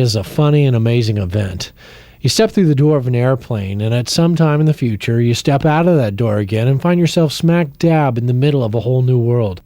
is a funny and amazing event. You step through the door of an airplane, and at some time in the future, you step out of that door again and find yourself smack dab in the middle of a whole new world.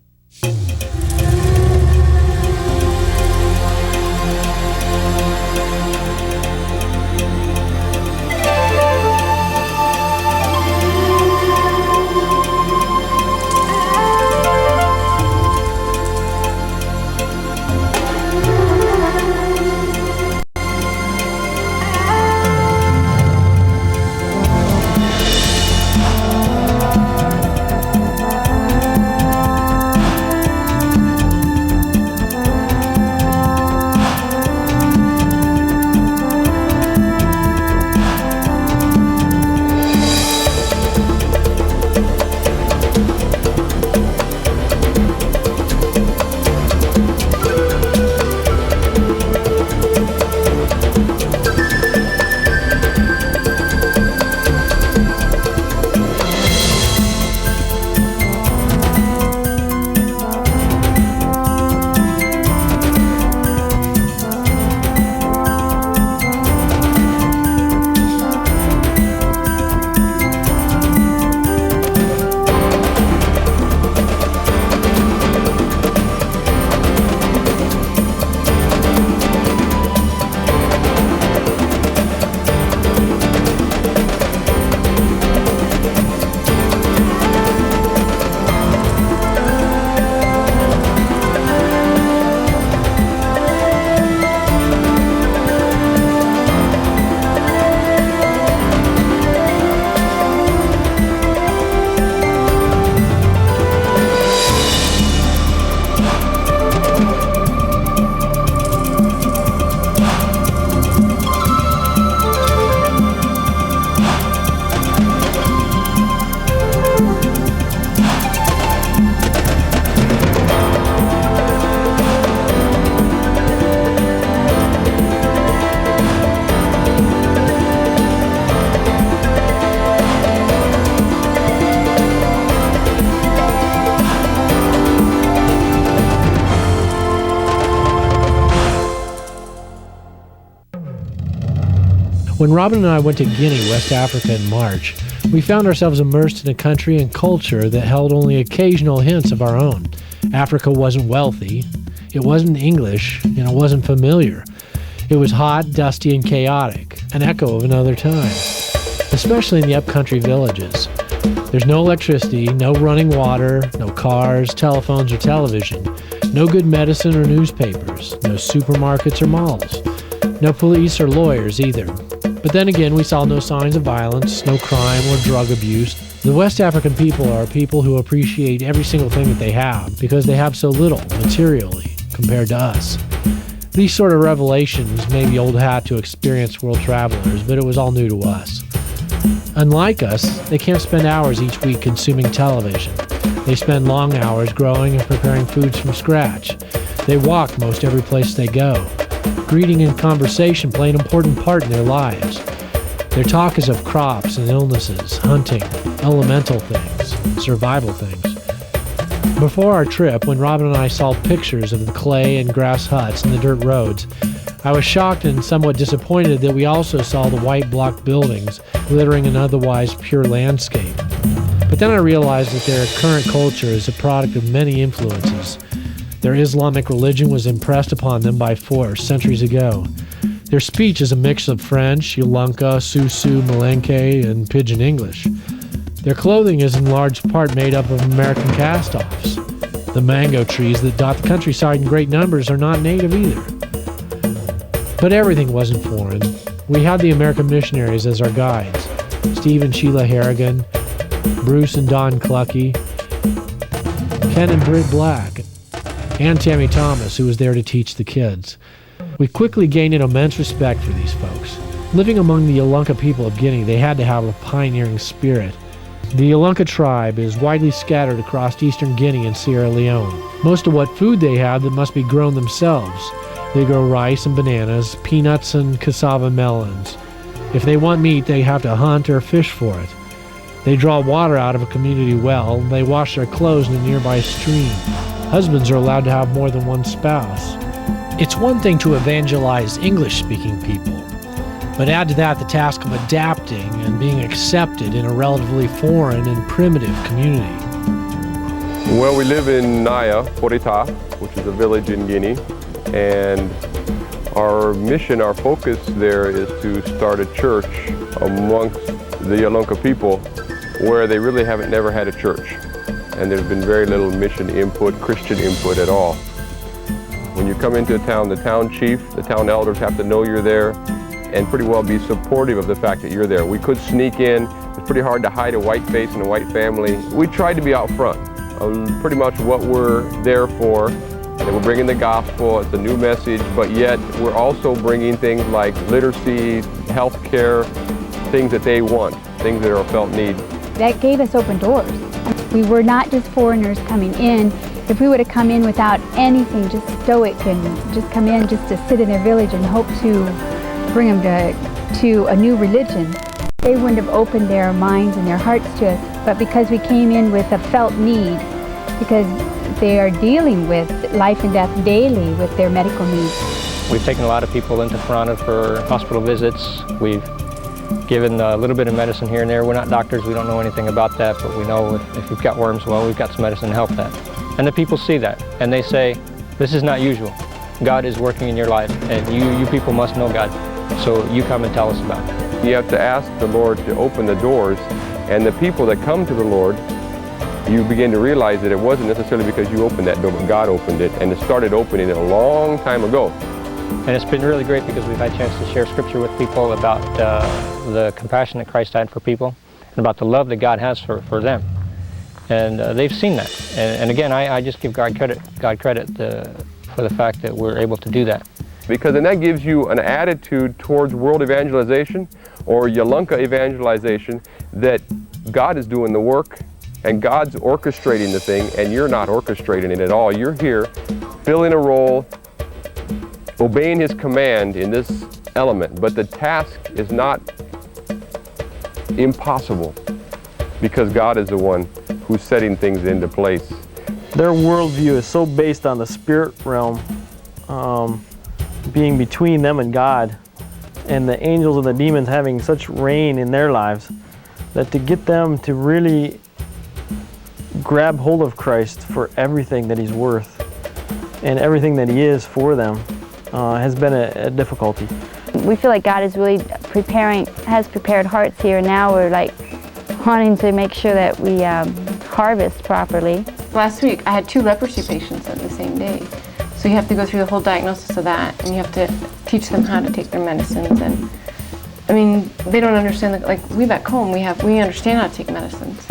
When Robin and I went to Guinea, West Africa in March, we found ourselves immersed in a country and culture that held only occasional hints of our own. Africa wasn't wealthy, it wasn't English, and it wasn't familiar. It was hot, dusty, and chaotic, an echo of another time, especially in the upcountry villages. There's no electricity, no running water, no cars, telephones, or television, no good medicine or newspapers, no supermarkets or malls, no police or lawyers either. But then again, we saw no signs of violence, no crime or drug abuse. The West African people are people who appreciate every single thing that they have because they have so little materially compared to us. These sort of revelations may be old hat to experienced world travelers, but it was all new to us. Unlike us, they can't spend hours each week consuming television. They spend long hours growing and preparing foods from scratch. They walk most every place they go. Greeting and conversation play an important part in their lives. Their talk is of crops and illnesses, hunting, elemental things, survival things. Before our trip, when Robin and I saw pictures of the clay and grass huts and the dirt roads, I was shocked and somewhat disappointed that we also saw the white block buildings glittering an otherwise pure landscape. But then I realized that their current culture is a product of many influences. Their Islamic religion was impressed upon them by force centuries ago. Their speech is a mix of French, Yolunka, Susu, Malenke, and Pidgin English. Their clothing is in large part made up of American cast-offs. The mango trees that dot the countryside in great numbers are not native either. But everything wasn't foreign. We had the American missionaries as our guides. Steve and Sheila Harrigan, Bruce and Don Clucky, Ken and Britt Black, and Tammy Thomas, who was there to teach the kids. We quickly gained an immense respect for these folks. Living among the Yolunka people of Guinea, they had to have a pioneering spirit. The Yolunka tribe is widely scattered across eastern Guinea and Sierra Leone. Most of what food they have that must be grown themselves. They grow rice and bananas, peanuts and cassava melons. If they want meat, they have to hunt or fish for it. They draw water out of a community well. They wash their clothes in a nearby stream. Husbands are allowed to have more than one spouse. It's one thing to evangelize English-speaking people, but add to that the task of adapting and being accepted in a relatively foreign and primitive community. Well, we live in Naya, Porita, which is a village in Guinea, and our mission, our focus there is to start a church amongst the Yalunka people where they really never had a church. And there's been very little mission input, Christian input at all. When you come into a town, the town chief, the town elders have to know you're there and pretty well be supportive of the fact that you're there. We could sneak in. It's pretty hard to hide a white face in a white family. We tried to be out front, pretty much what we're there for. And we're bringing the gospel, it's a new message, but yet we're also bringing things like literacy, health care, things that they want, things that are a felt need. That gave us open doors. We were not just foreigners coming in. If we would have come in without anything, just stoic and just come in just to sit in their village and hope to bring them to a new religion, they wouldn't have opened their minds and their hearts to us. But because we came in with a felt need, because they are dealing with life and death daily with their medical needs. We've taken a lot of people into Toronto for hospital visits. We've given a little bit of medicine here and there. We're not doctors, we don't know anything about that, but we know if we've got worms, well, we've got some medicine to help that. And the people see that, and they say, this is not usual. God is working in your life, and you people must know God. So you come and tell us about it. You have to ask the Lord to open the doors, and the people that come to the Lord, you begin to realize that it wasn't necessarily because you opened that door, but God opened it, and it started opening it a long time ago. And it's been really great because we've had a chance to share scripture with people about the compassion that Christ had for people, and about the love that God has for them. And they've seen that. And again, I just give God credit for the fact that we're able to do that. Because then that gives you an attitude towards world evangelization or Yalunka evangelization that God is doing the work and God's orchestrating the thing and you're not orchestrating it at all. You're here filling a role, obeying His command in this element. But the task is not impossible because God is the one who's setting things into place. Their worldview is so based on the spirit realm, being between them and God, and the angels and the demons having such reign in their lives, that to get them to really grab hold of Christ for everything that He's worth and everything that He is for them has been a difficulty. We feel like God is really has prepared hearts here, and now we're like wanting to make sure that we harvest properly. Last week I had 2 leprosy patients at the same day. So you have to go through the whole diagnosis of that, and you have to teach them how to take their medicines. And I mean, they don't understand, like we back home, we understand how to take medicines.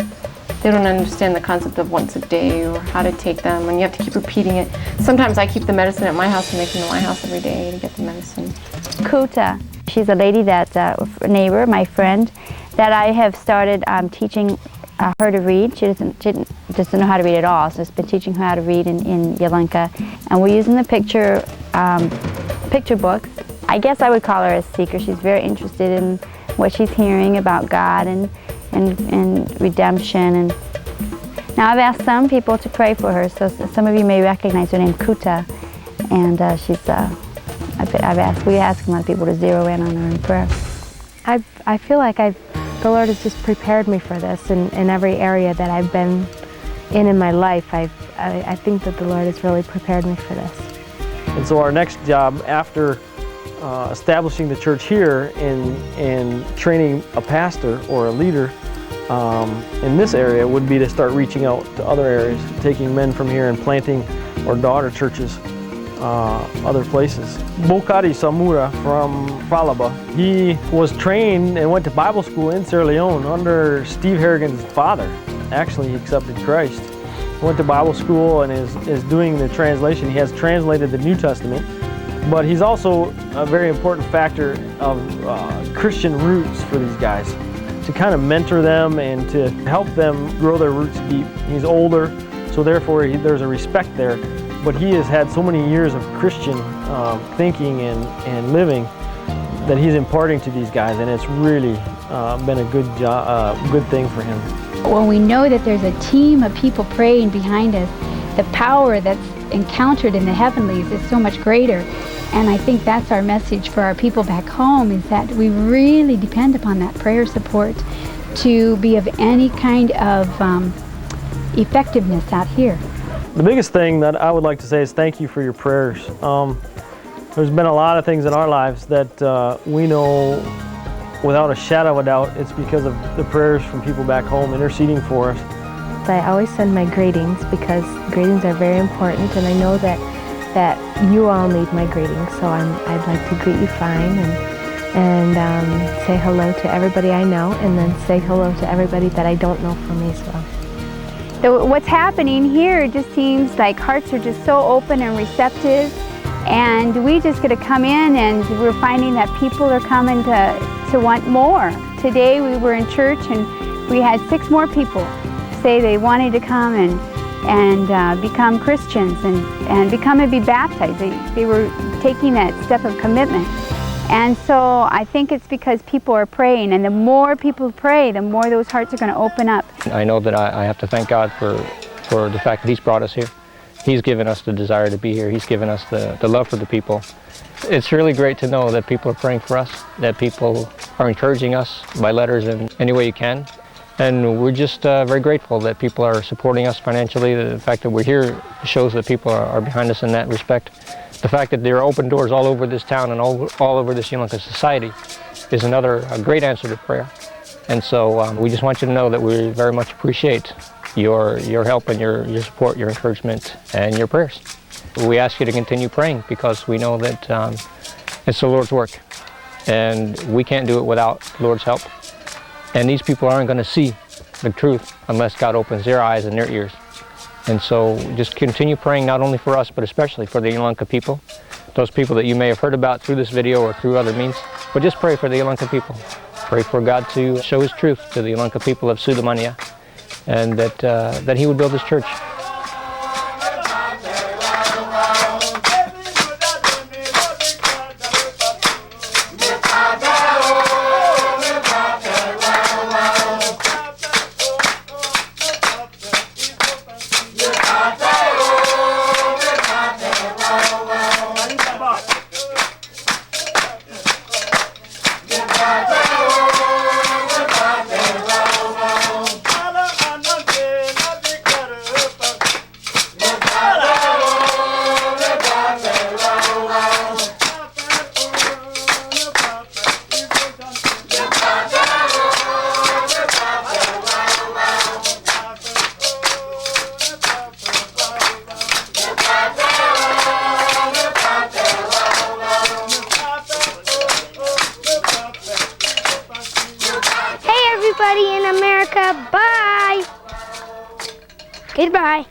They don't understand the concept of once a day or how to take them, and you have to keep repeating it. Sometimes I keep the medicine at my house and they come to my house every day to get the medicine. Kuta, she's a lady that, a neighbor, my friend, that I have started teaching her to read. She doesn't know how to read at all, so I've been teaching her how to read in Yalunka. And we're using the picture books. I guess I would call her a seeker. She's very interested in what she's hearing about God and redemption. And now I've asked some people to pray for her, so some of you may recognize her name, Kuta. And we asked a lot of people to zero in on her in prayer. I feel like the Lord has just prepared me for this in every area that I've been in my life. I think that the Lord has really prepared me for this. And so our next job after establishing the church here and training a pastor or a leader in this area would be to start reaching out to other areas, taking men from here and planting our daughter churches other places. Bokari Samura from Falaba, he was trained and went to Bible school in Sierra Leone under Steve Harrigan's father. Actually, he accepted Christ. Went to Bible school and is doing the translation. He has translated the New Testament, but he's also a very important factor of Christian roots for these guys, to kind of mentor them and to help them grow their roots deep. He's older, so therefore there's a respect there. But he has had so many years of Christian thinking and living that he's imparting to these guys, and it's really been a good thing for him. When we know that there's a team of people praying behind us, the power that's encountered in the heavenlies is so much greater. And I think that's our message for our people back home, is that we really depend upon that prayer support to be of any kind of effectiveness out here. The biggest thing that I would like to say is thank you for your prayers. There's been a lot of things in our lives that we know without a shadow of a doubt it's because of the prayers from people back home interceding for us. I always send my greetings because greetings are very important, and I know that you all need my greetings, so I'd like to greet you fine and say hello to everybody I know, and then say hello to everybody that I don't know from me as well. So what's happening here just seems like hearts are just so open and receptive, and we just get to come in and we're finding that people are coming to want more. Today we were in church and we had 6 more people say they wanted to come and become Christians and become and be baptized. They were taking that step of commitment. And so I think it's because people are praying, and the more people pray, the more those hearts are going to open up. I know that I have to thank God for the fact that He's brought us here. He's given us the desire to be here. He's given us the love for the people. It's really great to know that people are praying for us, that people are encouraging us by letters in any way you can. And we're just very grateful that people are supporting us financially. The fact that we're here shows that people are behind us in that respect. The fact that there are open doors all over this town and all over this Yunlika society is another great answer to prayer. And so we just want you to know that we very much appreciate your help and your support, your encouragement, and your prayers. We ask you to continue praying because we know that it's the Lord's work, and we can't do it without the Lord's help. And these people aren't going to see the truth unless God opens their eyes and their ears. And so just continue praying, not only for us, but especially for the Yunlika people, those people that you may have heard about through this video or through other means. But just pray for the Yunlika people. Pray for God to show His truth to the Yunlika people of Sudamania, and that He would build His church. Everybody in America, bye! Goodbye.